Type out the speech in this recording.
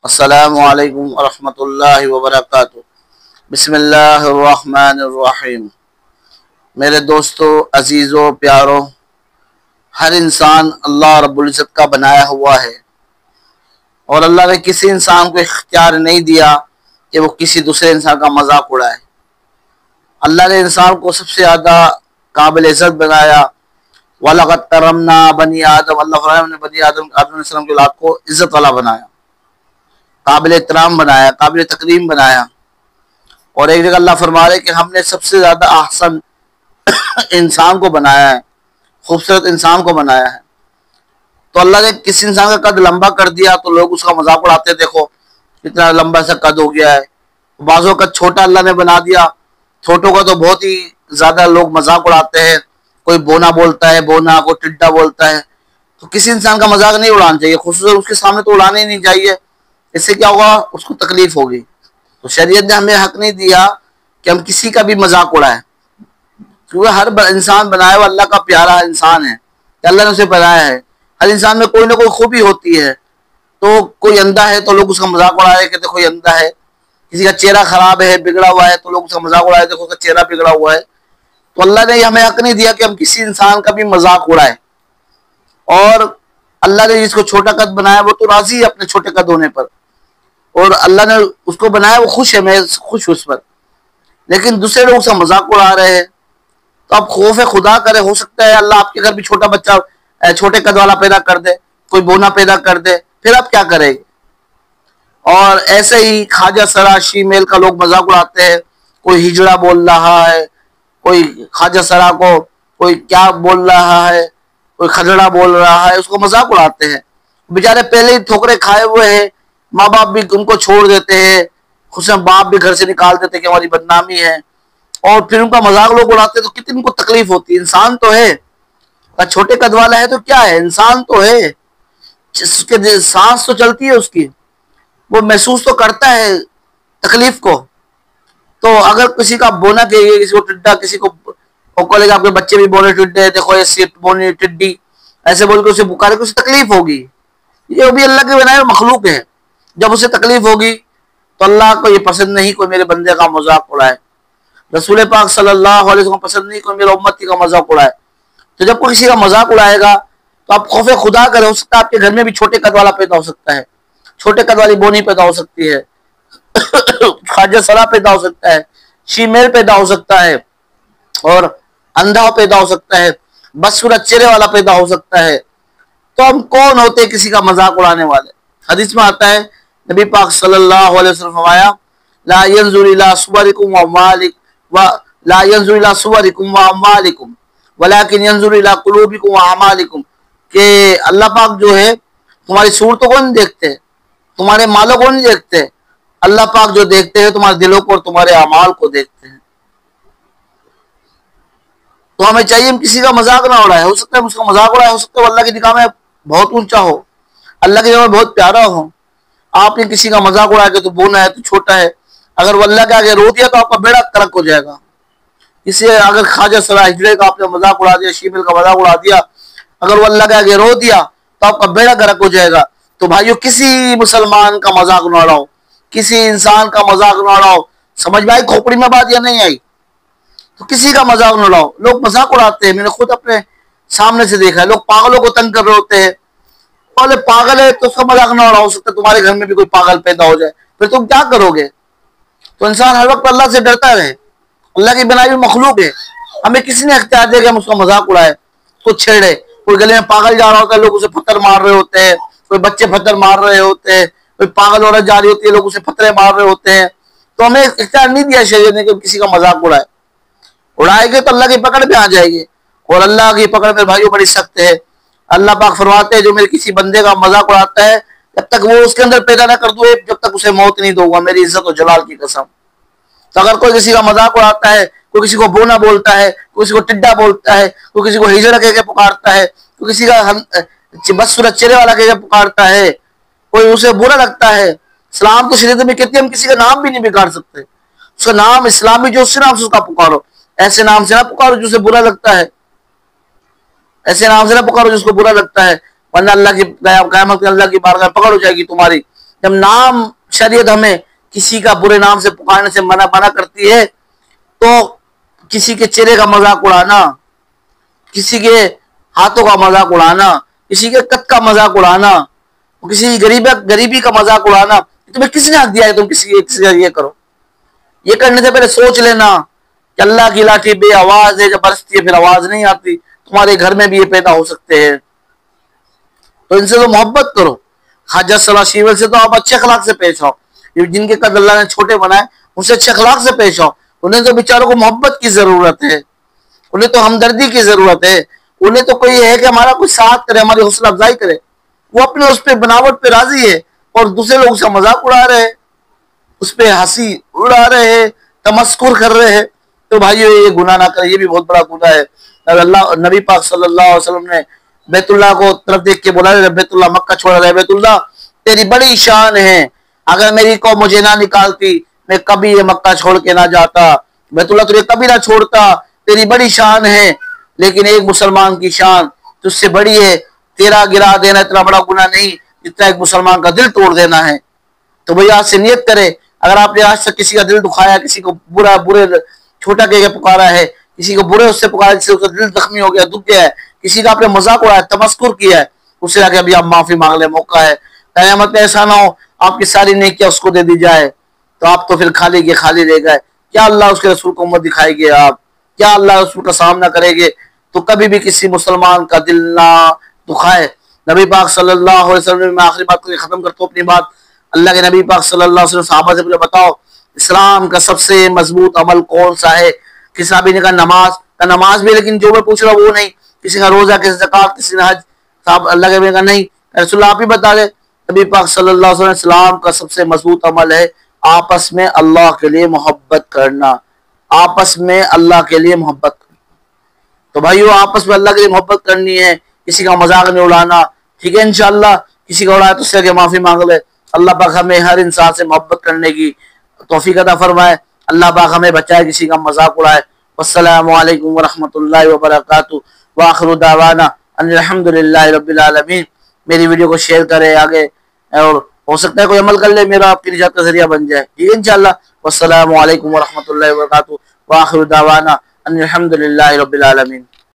अस्सलामु अलैकुम वरहमतुल्लाहि वबरकातुहू। बिस्मिल्लाहिर्रहमानिर्रहीम। मेरे दोस्तों, अजीज़ों, प्यारों, हर इंसान अल्लाह रब्बुल इज़्ज़त का बनाया हुआ है और अल्लाह ने किसी इंसान को इख्तियार नहीं दिया कि वो किसी दूसरे इंसान का मजाक उड़ाए। अल्लाह ने इंसान को सबसे ज़्यादा काबिल इज़्ज़त बनाया। वलक़द करमना बनी आदम, अल्लाह ने बनी आदम अलैहिस्सलाम की औलाद को इज़्ज़त वाला बनाया, काबिल एहतराम बनाया, काबिल तकरीम बनाया। और एक जगह अल्लाह फरमा रहे कि हमने सबसे ज़्यादा अहसन इंसान को बनाया है, खूबसूरत इंसान को बनाया है। तो अल्लाह ने किसी इंसान का कद लंबा कर दिया तो लोग उसका मजाक उड़ाते, देखो कितना लंबा सा कद हो गया है। बाजों का छोटा अल्लाह ने बना दिया, छोटों का तो बहुत ही ज़्यादा लोग मजाक उड़ाते हैं। कोई बोना बोलता है, बोना, कोई टिड्डा बोलता है। तो किसी इंसान का मजाक नहीं उड़ाना चाहिए, खुसूसन उसके सामने तो उड़ाना ही नहीं चाहिए। इससे क्या होगा, उसको तकलीफ होगी। तो शरीयत ने हमें हक नहीं दिया कि हम किसी का भी मजाक उड़ाएं, क्योंकि हर इंसान बनाया हुआ अल्लाह का प्यारा इंसान है, अल्लाह ने उसे बनाया है। हर इंसान में कोई ना कोई खूबी होती है। तो कोई अंधा है तो लोग उसका मजाक उड़ाए कि देखो ये अंधा है। किसी का चेहरा खराब है, बिगड़ा हुआ है, तो लोग उसका मजाक उड़ाए, देखो उसका चेहरा बिगड़ा हुआ है। तो अल्लाह ने हमें हक नहीं दिया कि हम किसी इंसान का भी मजाक उड़ाए। और अल्लाह ने जिसको छोटा कद बनाया वो तो राजी है अपने छोटे कद होने पर, और अल्लाह ने उसको बनाया, वो खुश है, मैं खुश हूँ उस पर। लेकिन दूसरे लोग उसका मजाक उड़ा रहे हैं। तो आप खौफ खुदा करे, हो सकता है अल्लाह आपके घर भी छोटा बच्चा छोटे कद वाला पैदा कर दे, कोई बोना पैदा कर दे, फिर आप क्या करेंगे। और ऐसे ही ख्वाजा सरा शीमेल का लोग मजाक उड़ाते हैं। कोई हिजड़ा बोल रहा है, कोई ख्वाजा सरा को कोई क्या बोल रहा है, कोई खजड़ा बोल रहा है, उसको मजाक उड़ाते हैं। बेचारे पहले ही ठोकरे खाए हुए हैं, माँ बाप भी उनको छोड़ देते हैं, खुद बाप भी घर से निकाल देते कि हमारी बदनामी है, और फिर उनका मजाक लोग उड़ाते तो कितनी उनको तकलीफ होती है। इंसान तो है, छोटे कद वाला है तो क्या है, इंसान तो है, उसके सांस तो चलती है उसकी, वो महसूस तो करता है तकलीफ को। तो अगर किसी का बोना कहिए, किसी को टिड्डा, किसी को कॉलेज आपके बच्चे भी बोने टिड्डे, देखो ऐसी बोनी टिड्डी, ऐसे बोल के उसे पुकारे, उसे तकलीफ होगी। ये भी अल्लाह के बनाए मखलूक है। जब उसे तकलीफ होगी तो अल्लाह को ये पसंद नहीं कोई मेरे बंदे का मजाक उड़ाए। रसूल पाक सल्लल्लाहु अलैहि वसल्लम पसंद नहीं कोई मेरे उम्मती का मजाक उड़ाए। तो जब कोई किसी का मजाक उड़ाएगा तो आप खौफ खुदा करे, हो सकता है आपके घर में भी छोटे कद वाला पैदा हो सकता है, छोटे कद वाली बोनी पैदा हो सकती है, ख्वाजा सरा पैदा हो सकता है, शीमेल पैदा हो सकता है, और अंधा पैदा हो सकता है, बदसूरत चेहरे वाला पैदा हो सकता है। तो हम कौन होते हैं किसी का मजाक उड़ाने वाले। हदीस में आता है, नबी पाक सल्लल्लाहु अलैहि वसल्लम फरमाया, ला यंजुरु इला सुवरिकुम व अमालिक व ला यंजुरु इला सुवरिकुम व अमालिकुम वलाकिन यंजुरु इला कुलूबिकुम व अमालिकुम, कि अल्लाह पाक जो है तुम्हारी सूरतों को नहीं देखते, तुम्हारे मालों को नहीं देखते। अल्लाह पाक जो देखते हैं तुम्हारे दिलों को और तुम्हारे अमाल को देखते हैं। तो हमें चाहिए हम किसी का मजाक ना उड़ाए। हो सकता है उसका मजाक उड़ाए, हो सकता है अल्लाह की निगाह में बहुत ऊंचा हो, अल्लाह की निगाह में बहुत प्यारा हो। आपने किसी का मजाक उड़ा के तो बोना है तो छोटा है, अगर वो अल्लाह के आगे रो दिया तो आपका बेड़ा करक हो जाएगा। इसलिए अगर ख्वाजा सरा हिजड़े का आपने मजाक उड़ा दिया, शीमेल का मजाक उड़ा दिया, अगर वो अल्लाह के आगे रो दिया तो आपका बेड़ा गर्क हो जाएगा। तो भाइयों, किसी मुसलमान का मजाक न उड़ाओ, किसी इंसान का मजाक न उड़ाओ। समझ में आई खोपड़ी में बात या नहीं आई? तो किसी का मजाक न उड़ाओ। लोग मजाक उड़ाते हैं, मैंने खुद अपने सामने से देखा है, लोग पागलों को तंग कर रहे होते हैं। बोले पागल है तो उसका मजाक ना उड़ाओ, हो सकता है तुम्हारे घर में भी कोई पागल पैदा हो जाए, फिर तुम क्या करोगे। तो इंसान हर वक्त अल्लाह से डरता रहे, अल्लाह की बनाई हुई मखलूक है। हमें किसी ने अख्तियार दिया कि हम उसका मजाक उड़ाए, तो छेड़े। कोई गले में पागल जा रहा होता है, लोग उसे पत्थर मार रहे होते हैं, कोई बच्चे पत्थर मार रहे होते हैं, कोई पागल औरत जा रही होती है, लोग उसे पत्थर मार रहे होते हैं। तो हमें इख्तियार नहीं दिया शरीयत ने कि किसी का मजाक उड़ाए। उड़ाएंगे तो अल्लाह की पकड़ में आ जाएगी, और अल्लाह की पकड़ में भाइयों बड़ी सख्त है। अल्लाह पाक फरमाते हैं, जो मेरे किसी बंदे का मजाक उड़ाता है, जब तक वो उसके अंदर पैदा ना कर दूं, जब तक उसे मौत नहीं दूंगा, मेरी इज्जत और जलाल की कसम। तो अगर कोई किसी का मजाक उड़ाता है, कोई किसी को बोना बोलता है, कोई किसी को टिड्डा बोलता है, कोई किसी को हिजड़ा कह के पुकारता है, कोई किसी का बदसूरत चेहरे वाला कह के पुकारता है, कोई उसे बुरा लगता है, इस्लाम की शरीयत में कहती है हम किसी का नाम भी नहीं बिगाड़ सकते। उसका नाम इस्लामी जो उससे नाम से उसका पुकारो, ऐसे नाम से ना पुकारो जो उसे बुरा लगता है, ऐसे नाम से ना पुकारो जिसको बुरा लगता है, वरना अल्लाह की क़यामत में अल्लाह की बारगाह पकड़ हो जाएगी तुम्हारी। जब नाम शरीयत हमें किसी का बुरे नाम से पुकारने से मना करती है, तो किसी के चेहरे का मजाक उड़ाना, किसी के हाथों का मजाक उड़ाना, किसी के कद का मजाक उड़ाना, किसी गरीबी का मजाक उड़ाना, तुम्हें किसने हक दिया है तुम किसी का ये करो? ये करने से पहले सोच लेना कि अल्लाह की लाठी बे आवाज है, जब बरसती है फिर आवाज नहीं आती। तुम्हारे घर में भी ये पैदा हो सकते हैं, तो इनसे तो मोहब्बत करो। ख्वाजा सलाह शीवल से तो आप अच्छे अखलाक से पेश आओ। जिनके कद अल्लाह ने छोटे बनाए उनसे अच्छे अखलाक से पेश आओ। उन्हें तो बेचारों को मोहब्बत की जरूरत है, उन्हें तो हमदर्दी की जरूरत है, उन्हें तो कोई है कि हमारा कोई साथ करे, हमारी हौसला अफजाई करे। वो अपने उस पर बनावट पे राजी है और दूसरे लोग उसका मजाक उड़ा रहे हैं, उस पर हंसी उड़ा रहे हैं, तमस्कुर कर रहे हैं। तो भाइयों ये गुनाह ना करे, ये भी बहुत बड़ा गुनाह है। अल्लाह नबी पाक सल्लल्लाहु अलैहि वसल्लम ने बैतुल्लाह को तरफ देख के बोला, बैतुल्लाह मक्का छोड़ रहे, बैतुल्लाह तेरी बड़ी शान है, अगर मेरी कौम मुझे ना निकालती मैं कभी ये मक्का छोड़ के ना जाता। बैतुल्लाह तुझे कभी ना छोड़ता, तेरी बड़ी शान है, लेकिन एक मुसलमान की शान तुझसे बड़ी है। तेरा गिरा देना इतना बड़ा गुनाह नहीं जितना एक मुसलमान का दिल तोड़ देना है। तो भैया आज से नियत करे, अगर आपने आज तक किसी का दिल दुखाया, किसी को बुरे छोटा कह के पुकारा है, किसी को बुरे उससे पुकारा जिससे उसका दिल जख्मी हो गया, दुख गया है, किसी का आपने मजाक उड़ाया, तमस्कुर किया है, उससे आके अभी आप माफी मांग ले, मौका है। कयामत में ऐसा ना हो आपकी सारी नेकियां उसको दे दी जाए तो आप तो फिर खाली के खाली रह गए। क्या अल्लाह उसके रसूल को उम्मत दिखाएंगे आप? क्या अल्लाह रसूल का सामना करेंगे? तो कभी भी किसी मुसलमान का दिल ना दुखाए। नबी पाक सल्लल्लाहु अलैहि वसल्लम, मैं आखिरी बात करके खत्म करता हूँ अपनी बात। अल्लाह के नबी पाक सल्लल्लाहु अलैहि वसल्लम सहाबा से बोले, बताओ इस्लाम का सबसे मजबूत अमल कौन सा है? किसी साहबी ने कहा नमाज। का नमाज भी, लेकिन जो मैं पूछ रहा हूँ वो नहीं, किसी का रोजा, किसी ज़कात, किसी ने हज। साहब अल्लाह के नबी कहा नहीं, रसूल आप ही बता दे। नबी पाक सल्लल्लाहु अलैहि वसल्लम, इस्लाम का सबसे मजबूत अमल है आपस में अल्लाह के लिए मोहब्बत करना, आपस में अल्लाह के लिए मोहब्बत करना। तो भाइयों आपस में अल्लाह के लिए मोहब्बत करनी है, किसी का मजाक नहीं उड़ाना, ठीक है। इंशाअल्लाह किसी का उड़ाया तो उससे माफी मांग ले। अल्लाह पाक हमें हर इंसान से मोहब्बत करने की तौफीक अता फरमाए। अल्लाह पाक हमें बचाए किसी का मजाक उड़ाए। वस्सलामु अलैकुम व रहमतुल्लाहि व बरकातुहू व आखिरु दावाना अनिल हम्दुलिल्लाहि रब्बिल आलमीन। मेरी वीडियो को शेयर करें आगे, और हो सकता है कोई अमल कर ले, मेरा आपकी निजात का जरिया बन जाए, ठीक है इंशाअल्लाह। वस्सलामु अलैकुम व रहमतुल्लाहि व बरकातुहू व आखिरु दावाना अनिल हम्दुलिल्लाहि रब्बिल आलमीन।